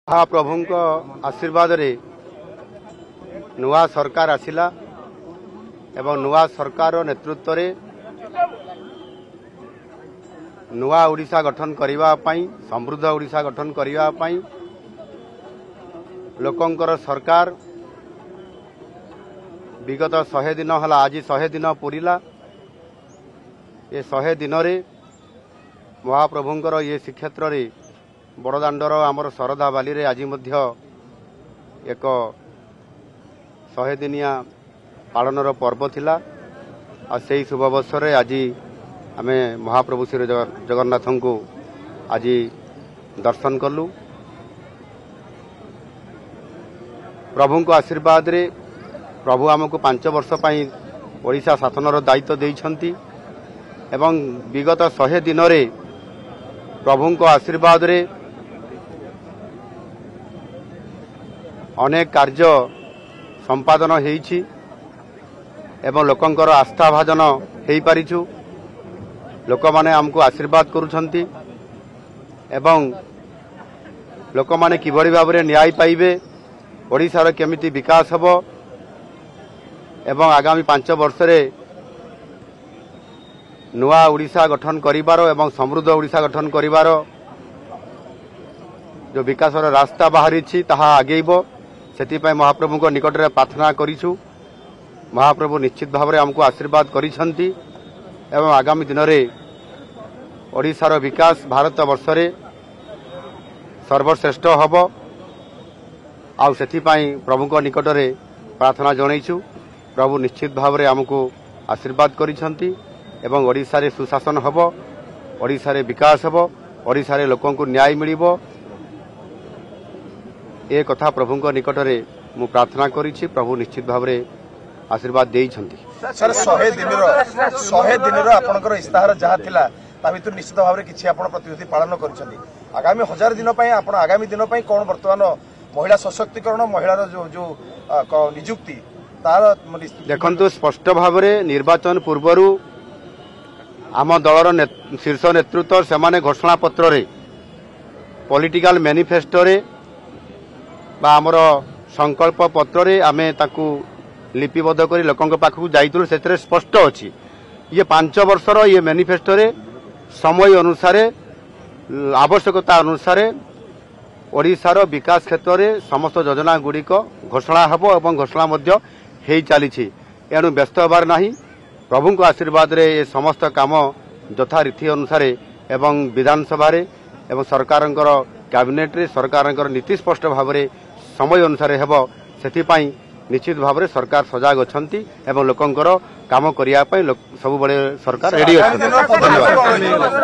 महाप्रभु आशीर्वाद रे नुआ सरकार आसिला एवं नुआ सरकार नेतृत्व रे नुआ ओडिशा गठन करिवा पई समृद्ध ओडिशा गठन करिवा पई लोकंकर सरकार विगत 100 दिन हला आज 100 दिन पूरिला। ये 100 दिन रे महाप्रभुंकर ये श्रीक्षेत्र रे बड़दाण्डर आमर शरदा बाली रे आज मध्य एक 100 दिनिया पालनर पर्व थिला। आ से शुभ अवसर रे आज आमे महाप्रभु श्री जगन्नाथ को आज दर्शन कलु। प्रभु को आशीर्वाद रे प्रभु आमको 5 वर्ष पई ओडिशा शासनर दायित्व देइछंती एवं विगत 100 दिन रे प्रभु को आशीर्वाद रे अनेक कार्य संपादन हेइछि एवं लोकंकर आस्था भाजन हेइ पारिछु। लोक माने हमको आशीर्वाद करूछंती एवं लोक माने किबड़ी भाव रे न्याय पाइबे, ओडिशार केमिति विकास हबो एवं आगामी 5 वर्ष रे नुआ ओडिशा गठन करिवार एवं समृद्ध ओडिशा गठन करिवार जो विकासर रास्ता बाहरी ताहा आगेइबो। सेतिपय महाप्रभु को निकट रे प्रार्थना करिछु। महाप्रभु निश्चित भाव रे हमको आशीर्वाद करिसंती एवं आगामी दिन रे ओडिशार विकास भारत वर्ष रे सर्वश्रेष्ठ हबो। आ सेतिपय प्रभु को निकट रे प्रार्थना जणैछु। प्रभु निश्चित भाव रे हमको आशीर्वाद करिसंती एवं ओडिशा रे सुशासन हबो, ओडिशा रे विकास हबो, ओडिशा रे लोकन को न्याय मिलिबो। ए कथा प्रभु को निकट रे मु प्रार्थना करिछि। प्रभु निश्चित भाव रे आशीर्वाद देइछंती। सर 100 दिन आपनकर इस्ताहार जहा थिला ता भितर निश्चित भाव रे किछि आपन प्रतिश्रुति पालन करिसंती। आगामी 1000 दिन पई आपन आगामी दिन पई कोन वर्तमान महिला सशक्तिकरण महिलार जो नियुक्ति तार देखंतु स्पष्ट भाव रे निर्वाचन पूर्वरु आम दलर शीर्ष नेतृत्व से माने घोषणा पत्र रे पॉलिटिकल मैनिफेस्टो रे बा आमर संकल्प पत्र रे आमे ताकू लिपिबद्ध करी लोकंक पाखु जाइतु। सेतरे स्पष्ट अछि ये 5 वर्षर ये मैनिफेस्टो रे समय अनुसार आवश्यकता अनुसार ओडिशार विकास क्षेत्र रे समस्त योजना गुड़िक घोषणा हबो एवं घोषणा मध्य हेइ चलीछि। एणु व्यस्त होबार नाही। प्रभु को आशीर्वाद रे ये समस्त काम यथा रीति अनुसार एवं विधानसभा रे एवं सरकारंकर कैबिनेट रे सरकारंकर नीति स्पष्ट भाव रे समय अनुसार हेबो। सेतिपई निश्चित भाव रे सरकार सजाग अछंती एवं लोकंकर काम करिया पई सब बळे सरकार रेडी अछंती। धन्यवाद।